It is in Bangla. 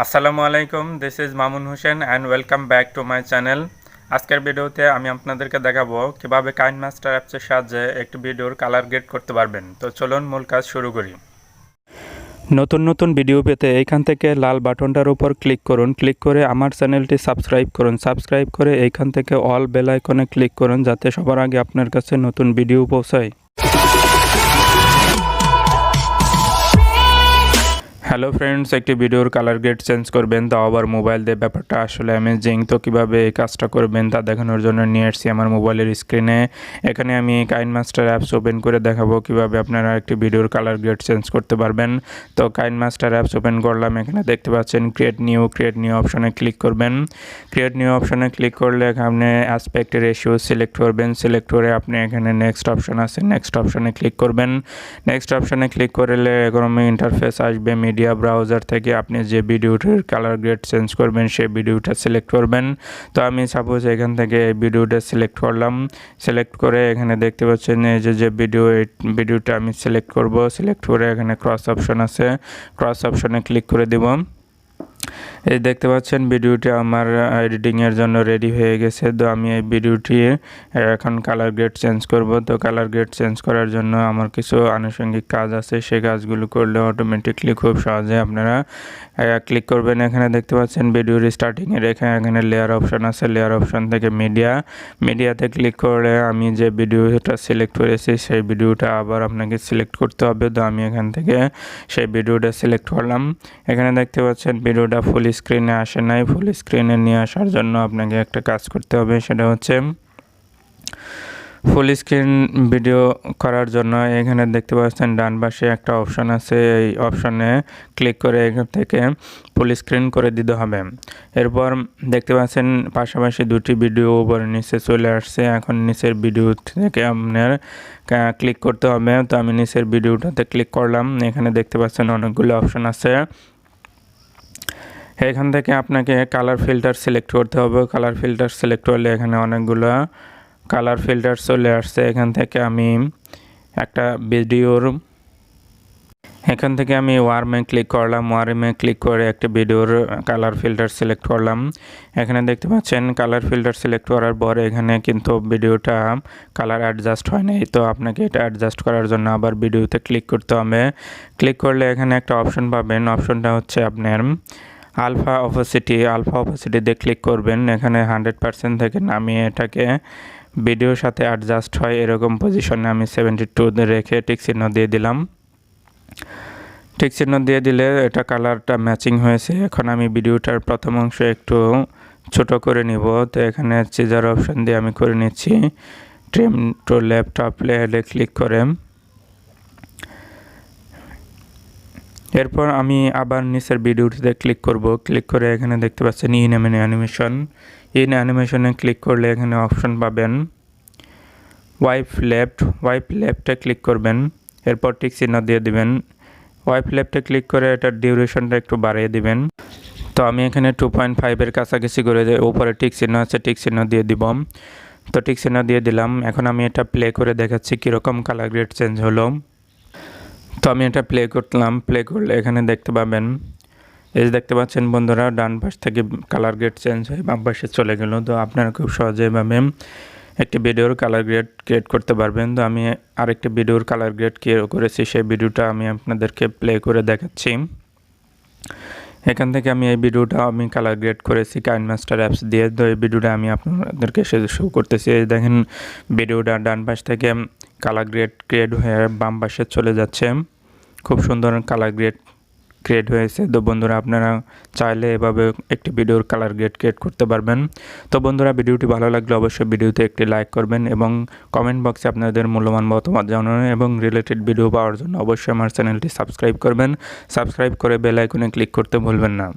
আসসালামু আলাইকুম, this is Mamun Hossain and welcome back to my channel. আজকের ভিডিওতে আমি আপনাদেরকে দেখাবো কিভাবে কাইনমাস্টার অ্যাপসের সাহায্যে একটি ভিডিওর কালার গ্রেড করতে পারবেন। তো চলুন মূল কাজ শুরু করি। নতুন নতুন ভিডিও পেতে এইখান থেকে লাল বাটনটার উপর ক্লিক করুন, ক্লিক করে আমার চ্যানেলটি সাবস্ক্রাইব করুন, সাবস্ক্রাইব করে এইখান থেকে অল বেল আইকনে ক্লিক করুন যাতে সবার আগে আপনার কাছে নতুন ভিডিও পৌঁছায়। হ্যালো ফ্রেন্ডস, একটি ভিডিওর কালার গ্রেড চেঞ্জ করবেন, তাও আবার মোবাইল দিয়ে। ব্যাপারটা আসলে অ্যামেজিং। তো কীভাবে এই কাজটা করবেন তা দেখানোর জন্য নিয়ে এসেছি আমার মোবাইলের স্ক্রিনে। এখানে আমি কাইনমাস্টার অ্যাপস ওপেন করে দেখাবো কীভাবে আপনারা একটি ভিডিওর কালার গ্রেড চেঞ্জ করতে পারবেন। তো কাইনমাস্টার অ্যাপস ওপেন করলাম, এখানে দেখতে পাচ্ছেন ক্রিয়েট নিউ অপশনে ক্লিক করবেন। ক্রিয়েট নিউ অপশনে ক্লিক করলে এখানে অ্যাসপেক্ট রেশিও সিলেক্ট করবেন। সিলেক্ট করে আপনি এখানে নেক্সট অপশন আছে, নেক্সট অপশনে ক্লিক করবেন। নেক্সট অপশনে ক্লিক করলে এরকম ইন্টারফেস আসবে। মিডিয়া ব্রাউজার থেকে আপনি যে ভিডিওটার কালার গ্রেড চেঞ্জ করবেন সেই ভিডিওটা সিলেক্ট করবেন। তো আমি সাপোজ এখান থেকে এই ভিডিওটা সিলেক্ট করলাম। সিলেক্ট করে এখানে দেখতে পাচ্ছেন এই যে ভিডিওটা আমি সিলেক্ট করব। সিলেক্ট করে এখানে ক্রস অপশন আছে, ক্রস অপশনে ক্লিক করে দেব। এই দেখতে পাচ্ছেন ভিডিওটি আমার এডিটিংয়ের জন্য রেডি হয়ে গেছে। তো আমি এই ভিডিওটি এখন কালার গ্রেড চেঞ্জ করব। তো কালার গ্রেড চেঞ্জ করার জন্য আমার কিছু আনুষঙ্গিক কাজ আছে, সেই কাজগুলো করলে অটোমেটিকলি খুব সহজে আপনারা ক্লিক করবেন। এখানে দেখতে পাচ্ছেন ভিডিওর স্টার্টিংয়ে রেখে এখানে লেয়ার অপশন আছে, লেয়ার অপশন থেকে মিডিয়াতে ক্লিক করে আমি যে ভিডিওটা সিলেক্ট করেছি সেই ভিডিওটা আবার আপনাকে সিলেক্ট করতে হবে। তো আমি এখান থেকে সেই ভিডিওটা সিলেক্ট করলাম। এখানে দেখতে পাচ্ছেন ভিডিওটা ফুল স্ক্রিনে আসে নাই। ফুল স্ক্রিনে নিয়ে আসার জন্য আপনাকে একটা কাজ করতে হবে, সেটা হচ্ছে ফুল স্ক্রিন ভিডিও করার জন্য এখানে দেখতে পাচ্ছেন ডান পাশে একটা অপশন আছে, এই অপশনে ক্লিক করে এখান থেকে ফুল স্ক্রিন করে দিতে হবে। এরপর দেখতে পাচ্ছেন পাশাপাশি দুটি ভিডিও উপরে নিচে চলে আসছে। এখন নিচের ভিডিও থেকে আপনার ক্লিক করতে হবে। তো আমি নিচের ভিডিওটাতে ক্লিক করলাম। এখানে দেখতে পাচ্ছেন অনেকগুলো অপশন আছে। এখান থেকে আপনাকে কালার ফিল্টার সিলেক্ট করতে হবে। কালার ফিল্টার সিলেক্ট করলে এখানে অনেকগুলো কালার ফিল্টার চলে আসছে। এখান থেকে আমি একটা ভিডিওর এখান থেকে আমি ওয়ার্মে ক্লিক করলাম। ওয়ার্মে ক্লিক করে একটা ভিডিওর কালার ফিল্টার সিলেক্ট করলাম। এখানে দেখতে পাচ্ছেন কালার ফিল্টার সিলেক্ট করার পর এখানে কিন্তু ভিডিওটা কালার অ্যাডজাস্ট হয় নাই। তো আপনাকে এটা অ্যাডজাস্ট করার জন্য আবার ভিডিওতে ক্লিক করতে হবে। ক্লিক করলে এখানে একটা অপশন পাবেন। অপশনটা হচ্ছে আপনার আলফা অপোসিটিতে ক্লিক করবেন। এখানে 100% থেকে নামিয়ে এটাকে ভিডিওর সাথে অ্যাডজাস্ট হয় এরকম পজিশনে আমি 72 রেখে টিক চিহ্ন দিয়ে দিলাম। টিক চিহ্ন দিয়ে দিলে এটা কালারটা ম্যাচিং হয়েছে। এখন আমি ভিডিওটার প্রথম অংশ একটু ছোট করে নিব। তো এখানে সিজার অপশন দিয়ে আমি করে নিচ্ছি। Trim to left play click করে এরপর আমি আবার নিচের ভিডিওটিতে ক্লিক করব। ক্লিক করে এখানে দেখতে পাচ্ছেন ইন অ্যানিমেশনে ক্লিক করলে এখানে অপশন পাবেন ওয়াইপ লেফটে ক্লিক করবেন। এরপর টিক চিহ্ন দিয়ে দিবেন। ওয়াইপ লেফটে ক্লিক করে এটার ডিউরেশনটা একটু বাড়িয়ে দিবেন। তো আমি এখানে 2.5-এর কাছাকাছি করে উপরে টিক চিহ্ন আছে, টিক চিহ্ন দিয়ে দিব। তো টিক চিহ্ন দিয়ে দিলাম। এখন আমি এটা প্লে করে দেখাচ্ছি কীরকম কালার গ্রেড চেঞ্জ হলো। তো আমি এটা প্লে করলাম। প্লে করলে এখানে দেখতে পাবেন, এই দেখতে পাচ্ছেন বন্ধুরা, ডান পাশ থেকে কালার গ্রেড চেঞ্জ হয়ে বাম পাশে চলে গেল। তো আপনারা খুব সহজে এভাবে একটি ভিডিওর কালার গ্রেড ক্রিয়েট করতে পারবেন। তো আমি আরেকটি ভিডিওর কালার গ্রেড করেছি, সেই ভিডিওটা আমি আপনাদেরকে প্লে করে দেখাচ্ছি। এখান থেকে আমি এই ভিডিওটা কালার গ্রেড করেছি কাইনমাস্টার অ্যাপস দিয়ে। তো এই ভিডিওটা আমি আপনাদেরকে শো করতেছি। এই দেখেন ভিডিওটা ডান পাশ থেকে কালার ক্রিয়েট হয়ে বাম পাশে চলে যাচ্ছে। খুব সুন্দর কালার ক্রিয়েট হয়েছে। তো বন্ধুরা, আপনারা চাইলে এভাবে একটি ভিডিওর কালার ক্রিয়েট করতে পারবেন। তো বন্ধুরা, ভিডিওটি ভালো লাগলে অবশ্যই ভিডিওতে একটি লাইক করবেন এবং কমেন্ট বক্সে আপনাদের মূল্যবান মতামত জানাবেন এবং রিলেটেড ভিডিও পাওয়ার জন্য অবশ্যই আমার চ্যানেলটি সাবস্ক্রাইব করবেন। সাবস্ক্রাইব করে বেল আইকনে ক্লিক করতে ভুলবেন না।